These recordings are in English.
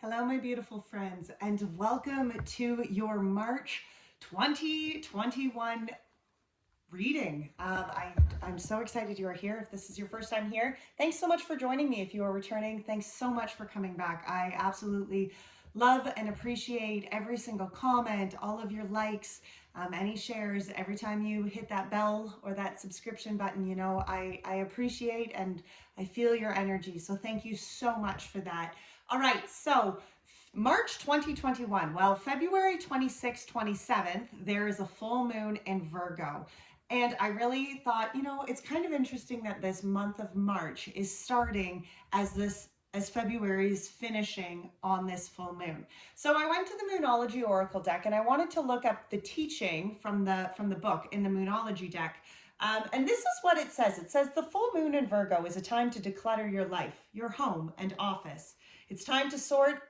Hello, my beautiful friends, and welcome to your March 2021 reading. I'm so excited you are here. If this is your first time here, thanks so much for joining me. If you are returning, thanks so much for coming back. I absolutely love and appreciate every single comment, all of your likes, any shares. Every time you hit that bell or that subscription button, you know, I appreciate and I feel your energy. So thank you so much for that. All right, so March 2021, well, February 26th, 27th, there is a full moon in Virgo. And I really thought, you know, it's kind of interesting that this month of March is starting as February is finishing on this full moon. So I went to the Moonology Oracle deck and I wanted to look up the teaching from the book in the Moonology deck. And this is what it says. It says the full moon in Virgo is a time to declutter your life, your home and office. It's time to sort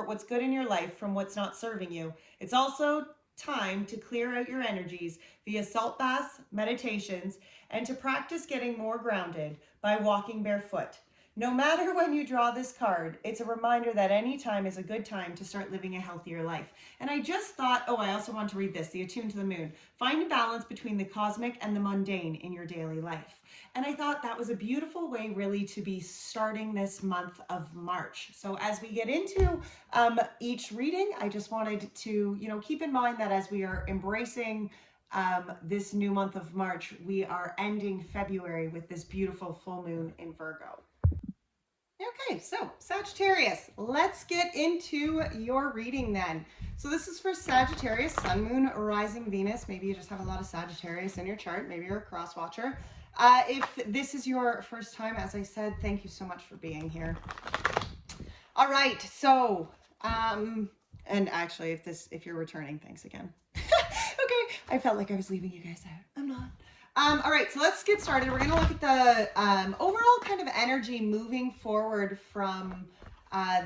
what's good in your life from what's not serving you. It's also time to clear out your energies via salt baths, meditations, and to practice getting more grounded by walking barefoot. No matter when you draw this card, it's a reminder that any time is a good time to start living a healthier life. And I just thought, oh, I also want to read this, the Attuned to the Moon. Find a balance between the cosmic and the mundane in your daily life. And I thought that was a beautiful way really to be starting this month of March. So as we get into each reading, I just wanted to, you know, keep in mind that as we are embracing this new month of March, we are ending February with this beautiful full moon in Virgo. Okay, so Sagittarius, let's get into your reading then. So this is for Sagittarius, Sun, Moon, Rising, Venus. Maybe you just have a lot of Sagittarius in your chart. Maybe you're a cross watcher. If this is your first time, as I said, thank you so much for being here. All right, so, and actually, if you're returning, thanks again. Okay, I felt like I was leaving you guys out. I'm not. All right, so let's get started. We're going to look at the overall kind of energy moving forward from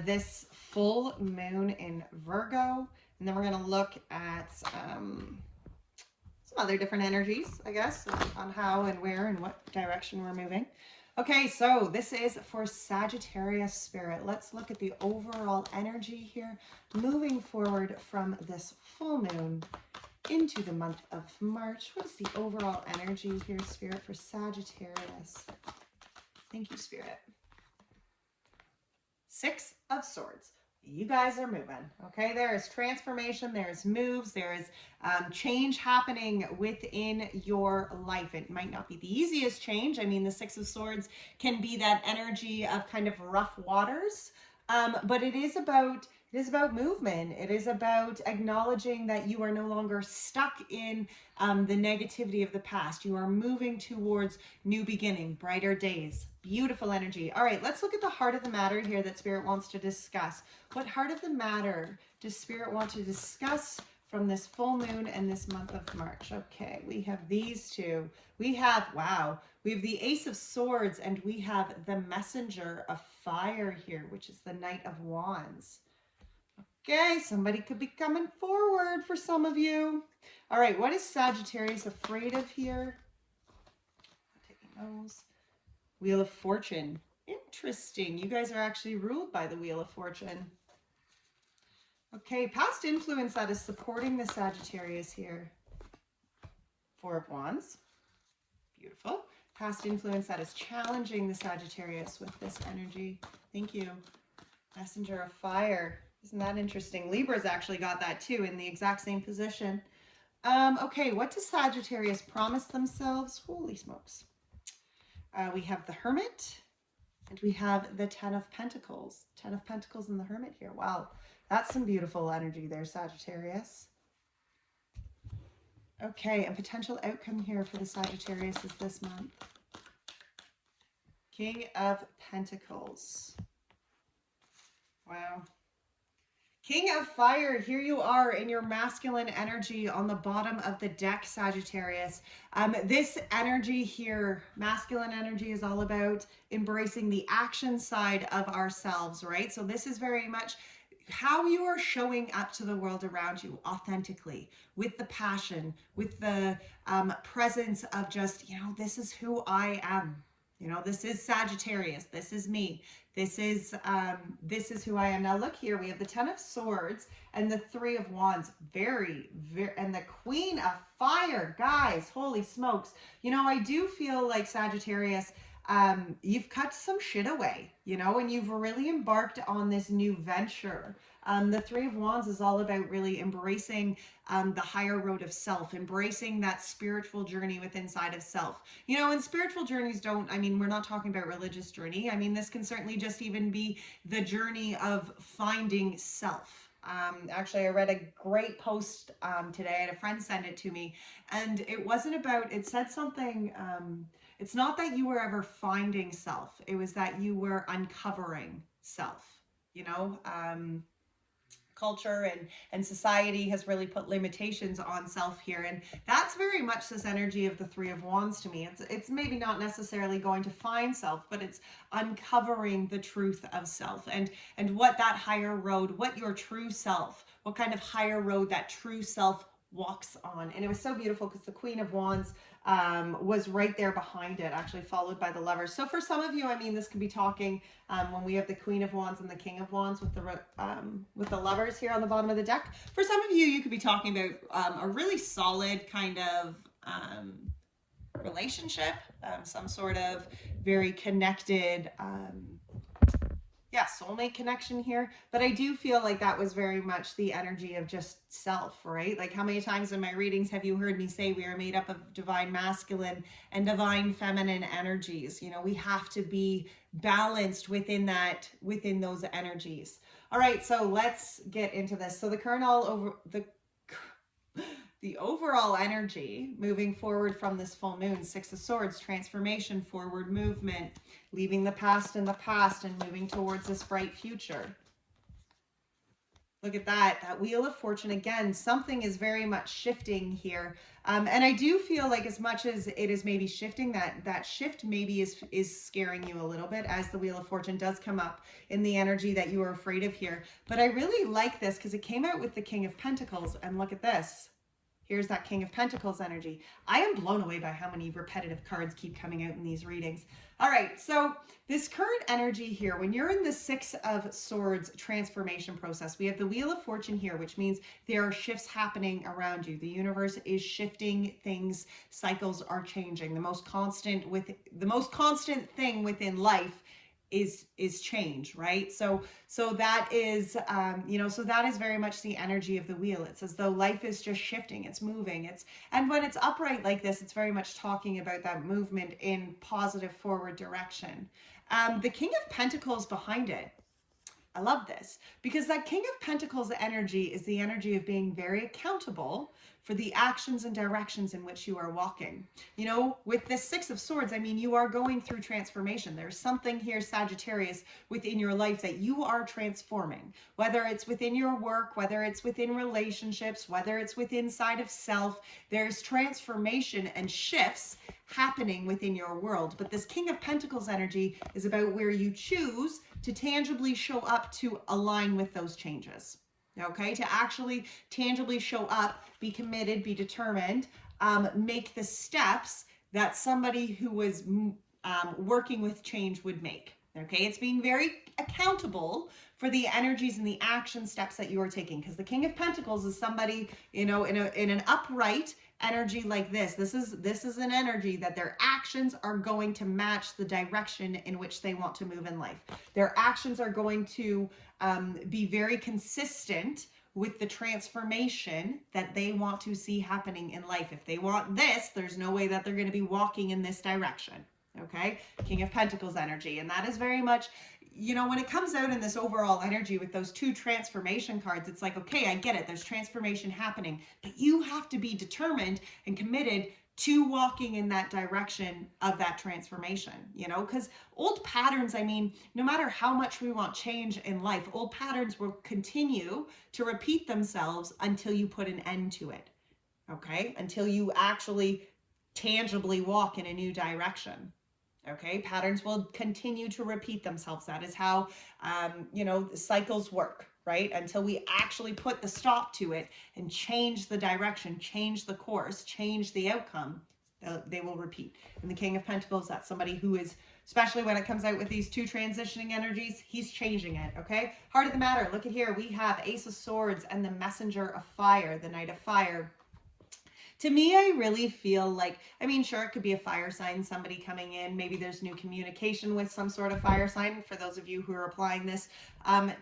this full moon in Virgo. And then we're going to look at some other different energies, I guess, on how and where and what direction we're moving. Okay, so this is for Sagittarius spirit. Let's look at the overall energy here moving forward from this full moon into the month of March. What is the overall energy here, Spirit, for Sagittarius? Thank you, Spirit. Six of Swords. You guys are moving, okay? There is transformation, there's moves, there is change happening within your life. It might not be the easiest change. I mean, the Six of Swords can be that energy of kind of rough waters, but it is about movement. It is about acknowledging that you are no longer stuck in the negativity of the past. You are moving towards new beginning, brighter days. Beautiful energy. All right, let's look at the heart of the matter here that Spirit wants to discuss. What heart of the matter does Spirit want to discuss from this full moon and this month of March? Okay, we have these two. We have, wow, we have the Ace of Swords and we have the Messenger of Fire here, which is the Knight of Wands. Okay, somebody could be coming forward for some of you. All right, what is Sagittarius afraid of here? I'm taking those. Wheel of Fortune. Interesting. You guys are actually ruled by the Wheel of Fortune. Okay, past influence that is supporting the Sagittarius here. Four of Wands. Beautiful. Past influence that is challenging the Sagittarius with this energy. Thank you. Messenger of Fire. Isn't that interesting? Libra's actually got that too in the exact same position. Okay, what does Sagittarius promise themselves? Holy smokes. We have the Hermit and we have the Ten of Pentacles. Ten of Pentacles and the Hermit here. Wow, that's some beautiful energy there, Sagittarius. Okay, and potential outcome here for the Sagittarius is this month. King of Pentacles. Wow. King of Fire, here you are in your masculine energy on the bottom of the deck, Sagittarius. This energy here, masculine energy, is all about embracing the action side of ourselves, right? So this is very much how you are showing up to the world around you authentically, with the passion, with the presence of just, you know, this is who I am. You know, this is Sagittarius. This is me. This is who I am. Now look here, we have the 10 of Swords and the 3 of Wands, very, and the Queen of Fire, guys, holy smokes. You know, I do feel like Sagittarius, you've cut some shit away, you know, and you've really embarked on this new venture. The 3 of Wands is all about really embracing the higher road of self, embracing that spiritual journey within inside of self. You know, and spiritual journeys don't, I mean, we're not talking about religious journey. I mean, this can certainly just even be the journey of finding self. Actually, I read a great post today. I had a friend send it to me, and it wasn't about, it said something, it's not that you were ever finding self. It was that you were uncovering self, you know. Culture and society has really put limitations on self here, and that's very much this energy of the 3 of Wands to me. It's maybe not necessarily going to find self, but it's uncovering the truth of self, and what that higher road, what your true self, what kind of higher road that true self walks on. And it was so beautiful because the Queen of Wands was right there behind it, actually followed by the Lovers. So for some of you, I mean, this could be talking when we have the Queen of Wands and the King of Wands with the Lovers here on the bottom of the deck. For some of you, you could be talking about a really solid kind of relationship, some sort of very connected soulmate connection here. But I do feel like that was very much the energy of just self, right? Like, how many times in my readings have you heard me say we are made up of divine masculine and divine feminine energies? You know, we have to be balanced within those energies. All right, so let's get into this. So the overall energy moving forward from this full moon, 6 of Swords, transformation, forward movement, leaving the past in the past and moving towards this bright future. Look at that Wheel of Fortune again. Something is very much shifting here. And I do feel like as much as it is maybe shifting, that shift maybe is scaring you a little bit, as the Wheel of Fortune does come up in the energy that you are afraid of here. But I really like this because it came out with the King of Pentacles, and look at this. Here's that King of Pentacles energy. I am blown away by how many repetitive cards keep coming out in these readings. All right, so this current energy here, when you're in the 6 of Swords transformation process, we have the Wheel of Fortune here, which means there are shifts happening around you. The universe is shifting things. Cycles are changing. The most constant thing within life is change, right? So that is so that is very much the energy of the wheel. It's as though life is just shifting, it's moving, and when it's upright like this, it's very much talking about that movement in positive forward direction. The King of Pentacles behind it, I love this, because that King of Pentacles energy is the energy of being very accountable for the actions and directions in which you are walking. You know, with this 6 of Swords, I mean, you are going through transformation. There's something here, Sagittarius, within your life that you are transforming, whether it's within your work, whether it's within relationships, whether it's within inside of self. There's transformation and shifts happening within your world. But this King of Pentacles energy is about where you choose to tangibly show up to align with those changes. Okay, to actually tangibly show up, be committed, be determined, make the steps that somebody who was working with change would make. Okay, it's being very accountable for the energies and the action steps that you are taking, because the King of Pentacles is somebody, you know, in an upright energy like this. This is an energy that their actions are going to match the direction in which they want to move in life. Their actions are going to be very consistent with the transformation that they want to see happening in life. If they want this, there's no way that they're going to be walking in this direction. Okay, King of Pentacles energy. And that is very much, you know, when it comes out in this overall energy with those 2 transformation cards, it's like, okay, I get it. There's transformation happening, but you have to be determined and committed to walking in that direction of that transformation, you know, because old patterns, I mean, no matter how much we want change in life, old patterns will continue to repeat themselves until you put an end to it. Okay, until you actually tangibly walk in a new direction. Okay, patterns will continue to repeat themselves. That is how, you know, cycles work, right? Until we actually put the stop to it and change the direction, change the course, change the outcome, they will repeat. And the King of Pentacles, that's somebody who is especially when it comes out with these two transitioning energies. He's changing it, okay? Heart of the matter, look at here. We have Ace of Swords and the Messenger of Fire, the Knight of Fire. To me, I really feel like, I mean, sure, it could be a fire sign, somebody coming in. Maybe there's new communication with some sort of fire sign. For those of you who are applying this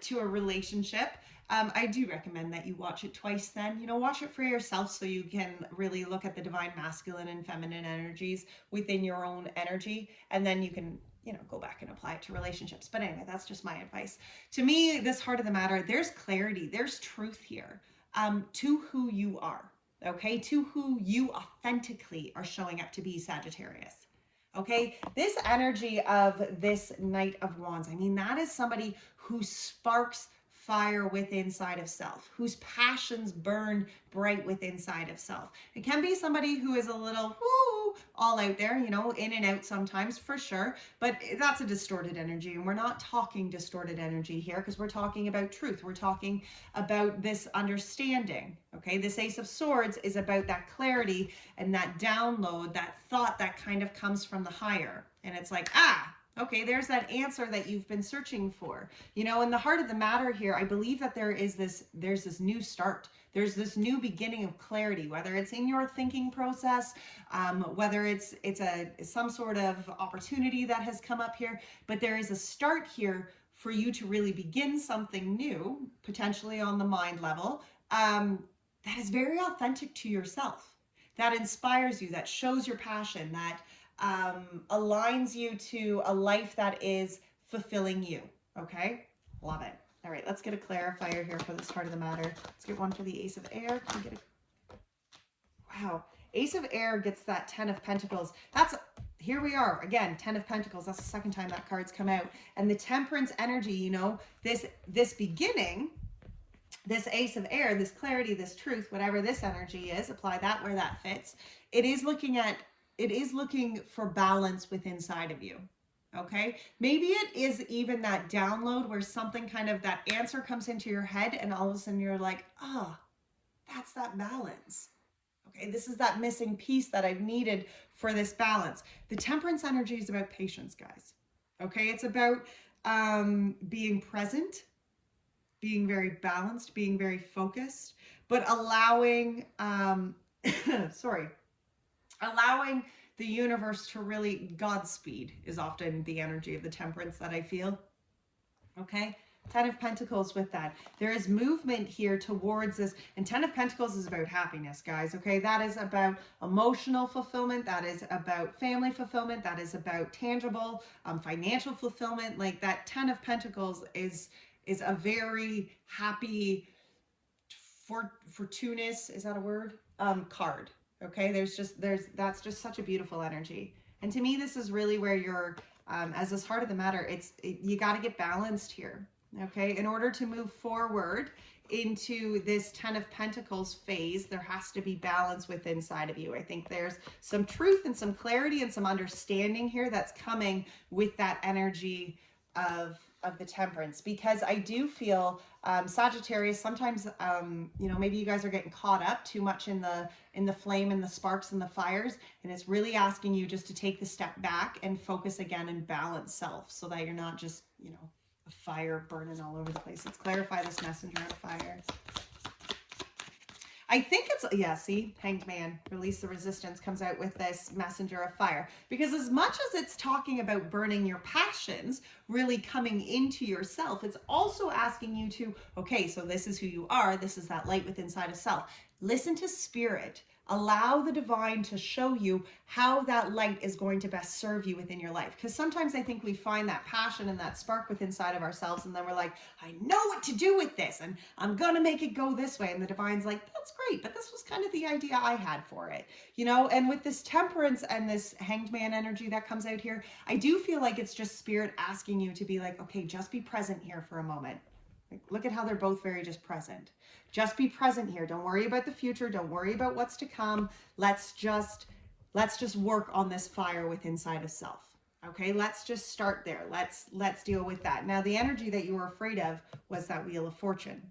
to a relationship, I do recommend that you watch it twice then. You know, watch it for yourself so you can really look at the divine masculine and feminine energies within your own energy. And then you can, you know, go back and apply it to relationships. But anyway, that's just my advice. To me, this heart of the matter, there's clarity, there's truth here to who you are. Okay, to who you authentically are showing up to be, Sagittarius. Okay, this energy of this Knight of Wands, I mean, that is somebody who sparks fire within inside of self, whose passions burn bright within inside of self. It can be somebody who is a little all out there, you know, in and out sometimes, for sure, but that's a distorted energy, and we're not talking distorted energy here because we're talking about truth. We're talking about this understanding. Okay, this Ace of Swords is about that clarity and that download, that thought that kind of comes from the higher, and it's like, okay, there's that answer that you've been searching for. You know, in the heart of the matter here, I believe that there's this new start. There's this new beginning of clarity, whether it's in your thinking process, whether it's some sort of opportunity that has come up here, but there is a start here for you to really begin something new, potentially on the mind level, that is very authentic to yourself, that inspires you, that shows your passion, that aligns you to a life that is fulfilling you. Okay, love it. All right, let's get a clarifier here for this heart of the matter. Let's get one for the Ace of Air. Can we get a... Wow, Ace of Air gets that 10 of Pentacles. That's, here we are again, 10 of Pentacles. That's the second time that card's come out. And the Temperance energy, you know, this beginning, this Ace of Air, this clarity, this truth, whatever this energy is, apply that where that fits. It is looking for balance within inside of you. Okay, maybe it is even that download where something kind of, that answer comes into your head and all of a sudden you're like, that's that balance. Okay, this is that missing piece that I've needed for this balance. The Temperance energy is about patience, guys. Okay, it's about being present, being very balanced, being very focused, but allowing, allowing the universe to really, Godspeed is often the energy of the Temperance that I feel. Okay, 10 of Pentacles with that. There is movement here towards this, and 10 of Pentacles is about happiness, guys. Okay, that is about emotional fulfillment. That is about family fulfillment. That is about tangible, financial fulfillment. Like that 10 of Pentacles is a very happy, fortuitous, is that a word? Card. Okay, that's just such a beautiful energy. And to me, this is really where you're, as this heart of the matter, you got to get balanced here. Okay, in order to move forward into this 10 of Pentacles phase, there has to be balance within inside of you. I think there's some truth and some clarity and some understanding here that's coming with that energy of the Temperance, because I do feel Sagittarius, sometimes you know, maybe you guys are getting caught up too much in the flame and the sparks and the fires, and it's really asking you just to take the step back and focus again and balance self, so that you're not just, you know, a fire burning all over the place. Let's clarify this Messenger of Fire. I think it's, yeah, see, Hanged Man, release the resistance, comes out with this Messenger of Fire. Because as much as it's talking about burning your passions, really coming into yourself, it's also asking you to, okay, so this is who you are. This is that light within inside of self. Listen to spirit. Allow the divine to show you how that light is going to best serve you within your life. Because sometimes I think we find that passion and that spark within inside of ourselves, and then we're like, I know what to do with this, and I'm going to make it go this way. And the divine's like, that's great, but this was kind of the idea I had for it. You know, and with this Temperance and this Hanged Man energy that comes out here, I do feel like it's just spirit asking you to be like, okay, just be present here for a moment. Like, look at how they're both very just present. Just be present here. Don't worry about the future. Don't worry about what's to come. Let's just work on this fire within inside of self. Okay, let's just start there. Let's deal with that. Now, the energy that you were afraid of was that Wheel of Fortune.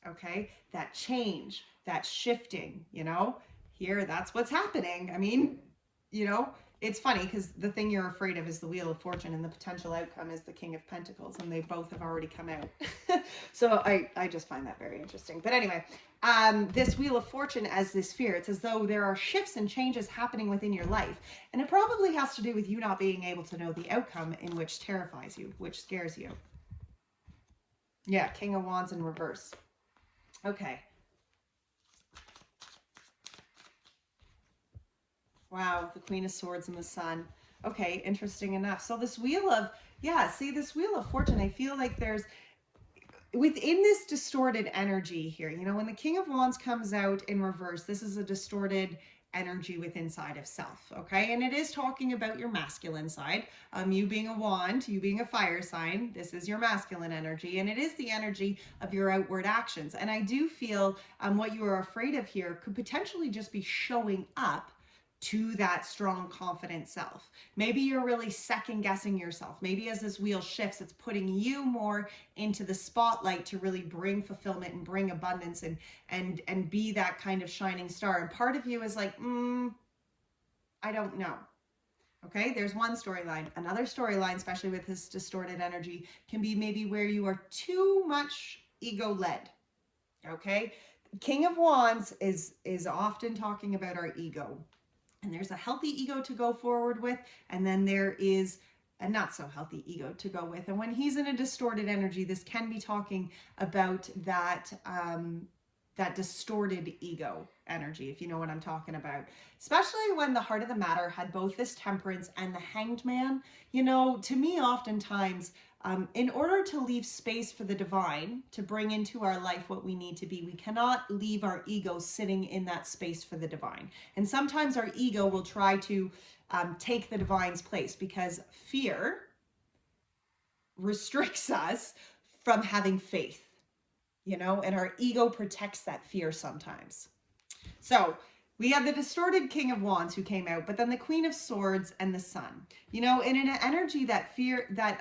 Okay, that change, that shifting, you know, here, that's what's happening. I mean, you know, it's funny because the thing you're afraid of is the Wheel of Fortune, and the potential outcome is the King of Pentacles, and they both have already come out. So I just find that very interesting. But anyway, this Wheel of Fortune as this fear, it's as though there are shifts and changes happening within your life. And it probably has to do with you not being able to know the outcome, in which terrifies you, which scares you. Yeah, King of Wands in reverse. Okay. Wow, the Queen of Swords and the Sun. Okay, interesting enough. So this Wheel of, yeah, see this Wheel of Fortune, I feel like there's, within this distorted energy here, you know, when the King of Wands comes out in reverse, this is a distorted energy within inside of self, okay? And it is talking about your masculine side. You being a wand, you being a fire sign, this is your masculine energy, and it is the energy of your outward actions. And I do feel what you are afraid of here could potentially just be showing up to that strong, confident self. Maybe you're really second guessing yourself. Maybe as this wheel shifts, it's putting you more into the spotlight to really bring fulfillment and bring abundance and be that kind of shining star. And part of you is like, I don't know. Okay, there's one storyline. Another storyline, especially with this distorted energy, can be maybe where you are too much ego-led. Okay, King of Wands is often talking about our ego. And there's a healthy ego to go forward with, and then there is a not so healthy ego to go with. And when he's in a distorted energy, this can be talking about that that distorted ego energy, if you know what I'm talking about. Especially when the heart of the matter had both this Temperance and the Hanged Man. You know, to me, oftentimes, in order to leave space for the divine to bring into our life what we need to be, we cannot leave our ego sitting in that space for the divine. And sometimes our ego will try to take the divine's place because fear restricts us from having faith, you know, and our ego protects that fear sometimes. So we have the distorted King of Wands who came out, but then the Queen of Swords and the Sun. You know, in an energy that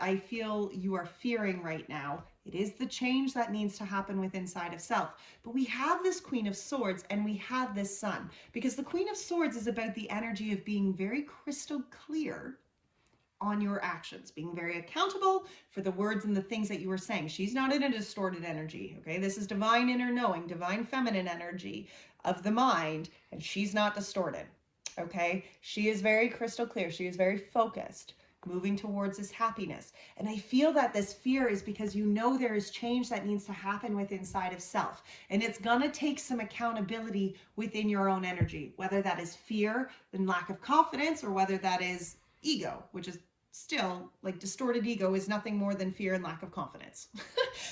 I feel you are fearing right now, it is the change that needs to happen within inside of self. But we have this Queen of Swords and we have this Sun, because the Queen of Swords is about the energy of being very crystal clear on your actions, being very accountable for the words and the things that you were saying. She's not in a distorted energy, okay? This is divine inner knowing, divine feminine energy of the mind, and she's not distorted, okay? She is very crystal clear. She is very focused, moving towards this happiness. And I feel that this fear is because you know there is change that needs to happen within inside of self. And it's gonna take some accountability within your own energy, whether that is fear and lack of confidence, or whether that is ego, which is still, like, distorted ego is nothing more than fear and lack of confidence.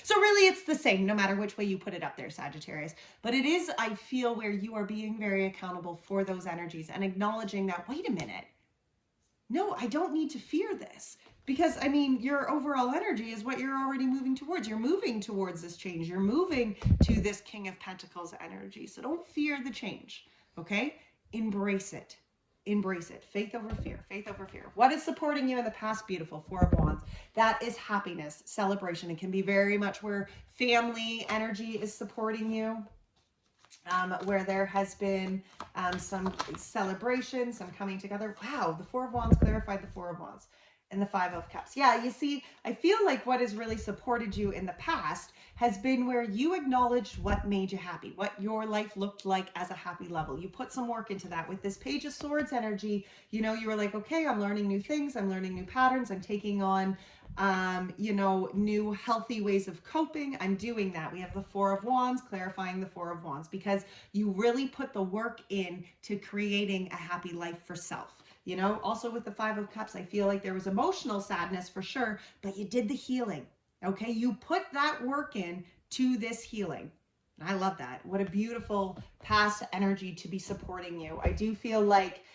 So really it's the same, no matter which way you put it up there, Sagittarius. But it is, I feel, where you are being very accountable for those energies and acknowledging that, wait a minute, no, I don't need to fear this. Because, I mean, your overall energy is what you're already moving towards. You're moving towards this change. You're moving to this King of Pentacles energy. So don't fear the change, okay? Embrace it. Embrace it. Faith over fear. Faith over fear. What is supporting you in the past? Beautiful. Four of Wands. That is happiness, celebration. It can be very much where family energy is supporting you, where there has been some celebration, some coming together. Wow, the Four of Wands clarified the Four of Wands. And the Five of Cups. Yeah, you see, I feel like what has really supported you in the past has been where you acknowledged what made you happy, what your life looked like as a happy level. You put some work into that. With this Page of Swords energy, you know, you were like, okay, I'm learning new things. I'm learning new patterns. I'm taking on, you know, new healthy ways of coping. I'm doing that. We have the Four of Wands, clarifying the Four of Wands, because you really put the work in to creating a happy life for self. You know, also with the Five of Cups, I feel like there was emotional sadness for sure, but you did the healing, okay? You put that work in to this healing. And I love that. What a beautiful past energy to be supporting you. I do feel like,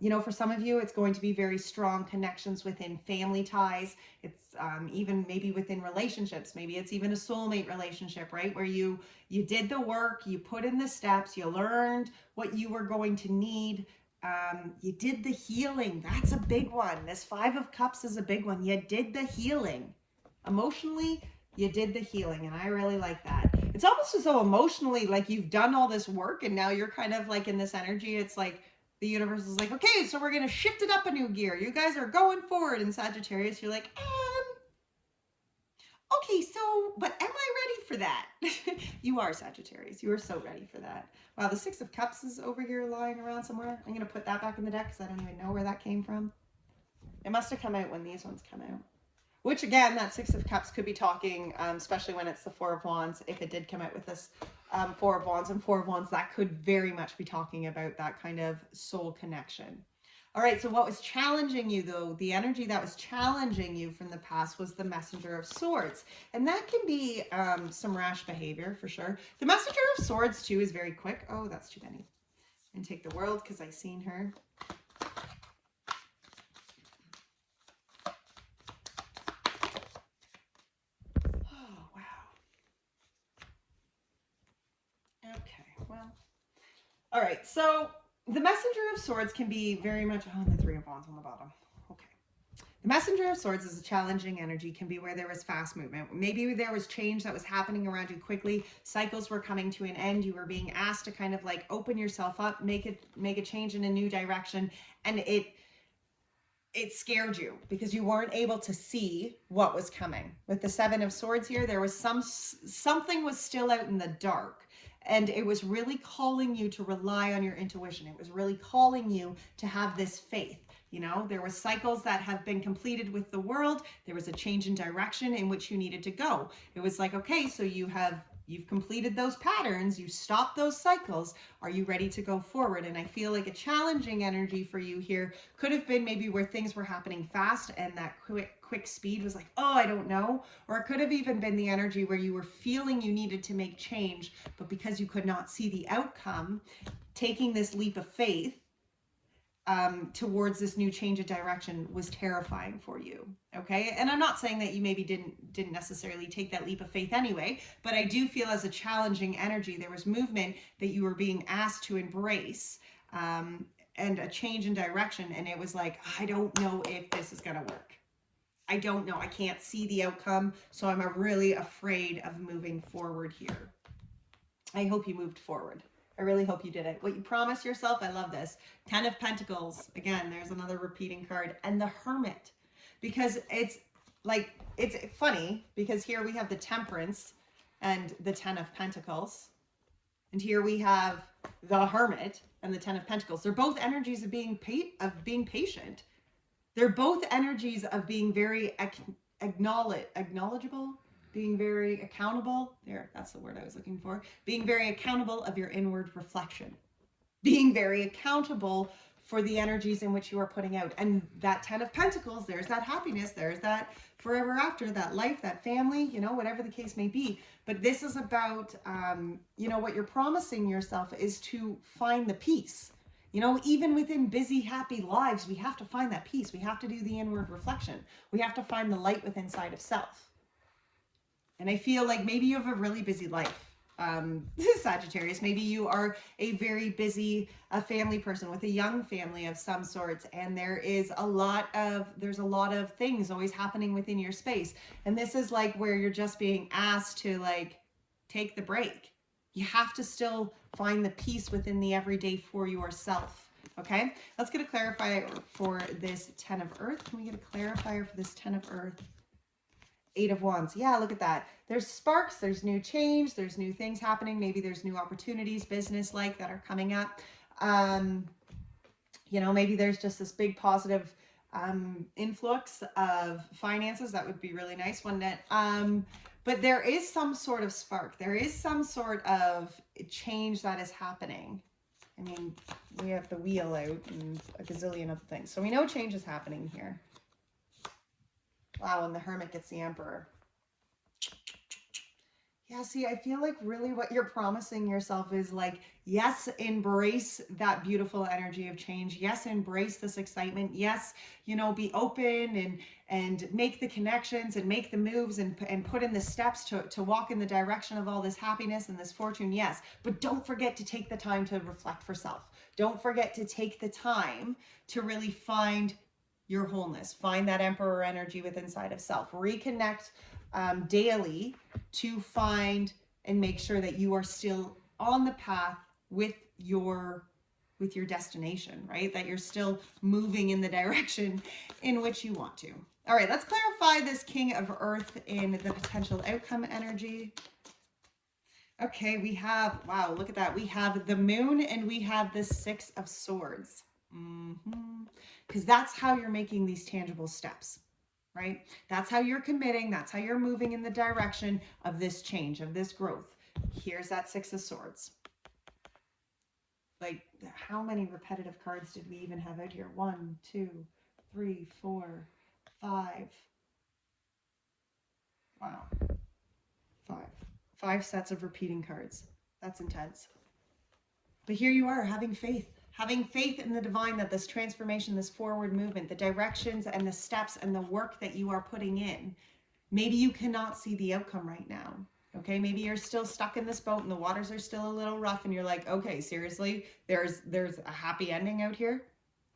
you know, for some of you, it's going to be very strong connections within family ties. It's even maybe within relationships. Maybe it's even a soulmate relationship, right? Where you did the work, you put in the steps, you learned what you were going to need. You did the healing. That's a big one. This Five of Cups is a big one. You did the healing. Emotionally, you did the healing. And I really like that. It's almost as though emotionally, like, you've done all this work and now you're kind of like in this energy. It's like, The universe is like, okay, so we're going to shift it up a new gear. You guys are going forward. In Sagittarius, you're like, okay, so, but am I ready for that? You are Sagittarius. You are so ready for that. Wow, the Six of Cups is over here lying around somewhere. I'm going to put that back in the deck because I don't even know where that came from. It must have come out when these ones come out. Which, again, that Six of Cups could be talking, especially when it's the Four of Wands. If it did come out with this Four of Wands and Four of Wands, that could very much be talking about that kind of soul connection. All right, so what was challenging you, though, the energy that was challenging you from the past was the Messenger of Swords. And that can be some rash behavior, for sure. The Messenger of Swords, too, is very quick. Oh, that's too many. And take the World, because I seen her. Oh, wow. Okay, well. All right, so the Messenger of Swords can be very much, oh, the Three of Wands on the bottom. Okay. The Messenger of Swords is a challenging energy, can be where there was fast movement. Maybe there was change that was happening around you quickly. Cycles were coming to an end. You were being asked to kind of like open yourself up, make a change in a new direction. And it scared you because you weren't able to see what was coming. With the Seven of Swords here, there was something was still out in the dark. And it was really calling you to rely on your intuition. It was really calling you to have this faith. You know, there were cycles that have been completed with the world. There was a change in direction in which you needed to go. It was like, okay, so you've completed those patterns. You stopped those cycles. Are you ready to go forward? And I feel like a challenging energy for you here could have been maybe where things were happening fast and that quick speed was like, oh, I don't know. Or it could have even been the energy where you were feeling you needed to make change, but because you could not see the outcome, taking this leap of faith towards this new change of direction was terrifying for you. Okay. And I'm not saying that you maybe didn't necessarily take that leap of faith anyway, but I do feel as a challenging energy, there was movement that you were being asked to embrace, and a change in direction. And it was like, I don't know if this is going to work. I don't know. I can't see the outcome. So I'm really afraid of moving forward here. I hope you moved forward. I really hope you did it. What you promised yourself, I love this. 10 of Pentacles. Again, there's another repeating card. And the Hermit. Because it's like, it's funny because here we have the Temperance and the 10 of Pentacles. And here we have the Hermit and the 10 of Pentacles. They're both energies of being patient. They're both energies of being very acknowledgeable, being very accountable. There, that's the word I was looking for. Being very accountable of your inward reflection. Being very accountable for the energies in which you are putting out. And that 10 of Pentacles, there's that happiness, there's that forever after, that life, that family, you know, whatever the case may be. But this is about, you know, what you're promising yourself is to find the peace. You know, even within busy, happy lives, we have to find that peace. We have to do the inward reflection. We have to find the light within inside of self. And I feel like maybe you have a really busy life. Sagittarius, maybe you are a very busy family person with a young family of some sorts, and there's a lot of things always happening within your space. And this is like where you're just being asked to like take the break. You have to still find the peace within the everyday for yourself. Okay, let's get a clarifier for this 10 of Earth. Can we get a clarifier for this 10 of Earth? 8 of Wands. Yeah, look at that. There's sparks, there's new change, there's new things happening. Maybe there's new opportunities, business-like, that are coming up. You know, maybe there's just this big positive influx of finances. That would be really nice, wouldn't it? But there is some sort of spark. There is some sort of change that is happening. I mean, we have the wheel out and a gazillion other things. So we know change is happening here. Wow, and the Hermit gets the Emperor. Yeah, see, I feel like really what you're promising yourself is like, yes, embrace that beautiful energy of change. Yes, embrace this excitement. Yes, you know, be open and make the connections and make the moves and put in the steps to walk in the direction of all this happiness and this fortune. Yes, but don't forget to take the time to reflect for self. Don't forget to take the time to really find your wholeness. Find that Emperor energy within inside of self. Reconnect daily to find and make sure that you are still on the path with your with your destination, right? That you're still moving in the direction in which you want to. All right, let's clarify this King of Earth in the potential outcome energy. Okay, we have, wow, look at that. We have the Moon and we have the Six of Swords. Because that's how you're making these tangible steps, right? That's how you're committing. That's how you're moving in the direction of this change, of this growth. Here's that Six of Swords. Like, how many repetitive cards did we even have out here? 1, 2, 3, 4, 5. Wow. 5. 5 sets of repeating cards. That's intense. But here you are, having faith in the divine, that this transformation, this forward movement, the directions and the steps and the work that you are putting in, maybe you cannot see the outcome right now. Okay, maybe you're still stuck in this boat and the waters are still a little rough and you're like, okay, seriously, there's a happy ending out here.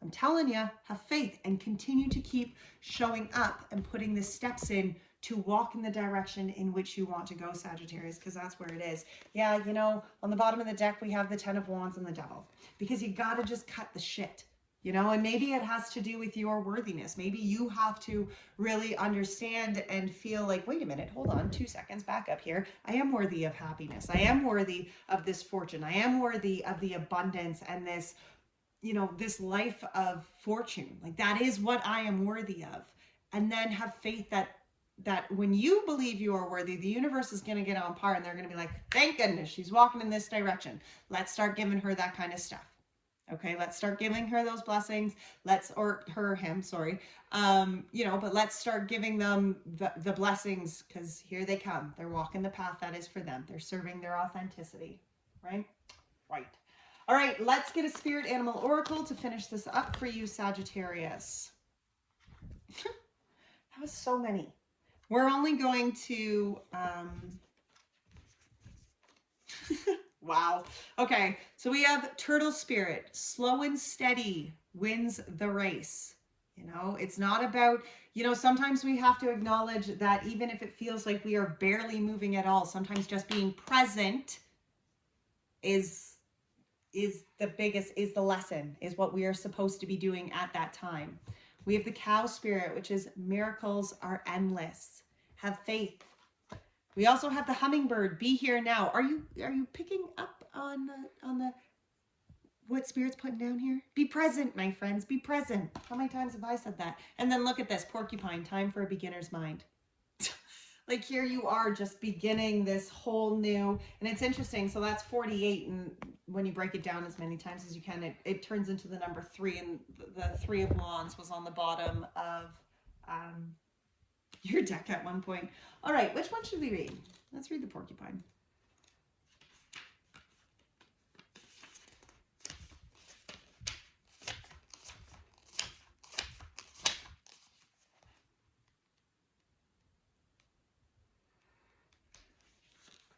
I'm telling you, have faith and continue to keep showing up and putting the steps in to walk in the direction in which you want to go, Sagittarius, because that's where it is. Yeah, you know, on the bottom of the deck, we have the Ten of Wands and the Devil, because you got to just cut the shit. You know, and maybe it has to do with your worthiness. Maybe you have to really understand and feel like, wait a minute, hold on, 2 seconds, back up here. I am worthy of happiness. I am worthy of this fortune. I am worthy of the abundance and this, you know, this life of fortune. Like, that is what I am worthy of. And then have faith that when you believe you are worthy, the universe is going to get on par and they're going to be like, thank goodness she's walking in this direction. Let's start giving her that kind of stuff. Okay, let's start giving her those blessings. Him, sorry. You know, but let's start giving them the blessings, because here they come. They're walking the path that is for them. They're serving their authenticity, right? Right. All right, let's get a spirit animal oracle to finish this up for you, Sagittarius. That was so many. We're only going to... Wow. Okay, so we have Turtle Spirit. Slow and steady wins the race. You know, it's not about, you know, sometimes we have to acknowledge that even if it feels like we are barely moving at all, sometimes just being present is the lesson, is what we are supposed to be doing at that time. We have the Cow Spirit, which is miracles are endless. Have faith. We also have the Hummingbird, be here now. Are you picking up on the what Spirit's putting down here? Be present, my friends, be present. How many times have I said that? And then look at this, Porcupine, time for a beginner's mind. Like, here you are just beginning this whole new, and it's interesting. So that's 48, and when you break it down as many times as you can, it turns into the number 3, and the 3 of Wands was on the bottom of your deck at one point. All right, which one should we read? Let's read the Porcupine.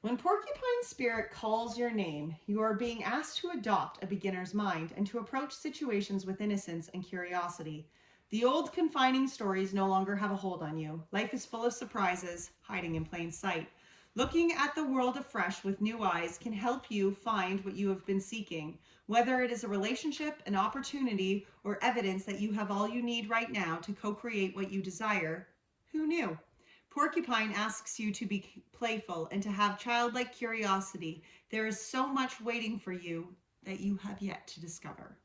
When Porcupine Spirit calls your name, you are being asked to adopt a beginner's mind and to approach situations with innocence and curiosity. The old confining stories no longer have a hold on you. Life is full of surprises, hiding in plain sight. Looking at the world afresh with new eyes can help you find what you have been seeking, whether it is a relationship, an opportunity, or evidence that you have all you need right now to co-create what you desire. Who knew? Porcupine asks you to be playful and to have childlike curiosity. There is so much waiting for you that you have yet to discover.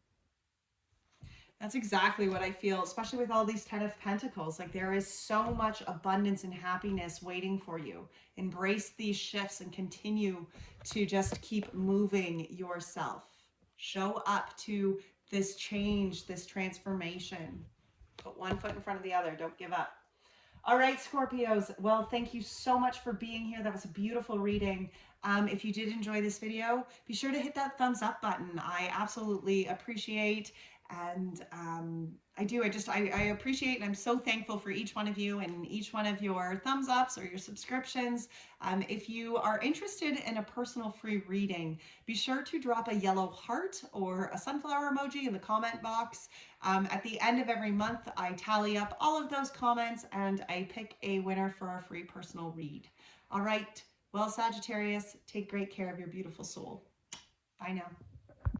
That's exactly what I feel, especially with all these 10 of Pentacles. Like, there is so much abundance and happiness waiting for you. Embrace these shifts and continue to just keep moving yourself. Show up to this change, this transformation. Put one foot in front of the other. Don't give up. All right, Scorpios. Well, thank you so much for being here. That was a beautiful reading. If you did enjoy this video, be sure to hit that thumbs up button. I absolutely appreciate, and I appreciate, and I'm so thankful for each one of you and each one of your thumbs ups or your subscriptions. If you are interested in a personal free reading, be sure to drop a yellow heart or a sunflower emoji in the comment box. At the end of every month, I tally up all of those comments and I pick a winner for a free personal read. All right. Well, Sagittarius, take great care of your beautiful soul. Bye now.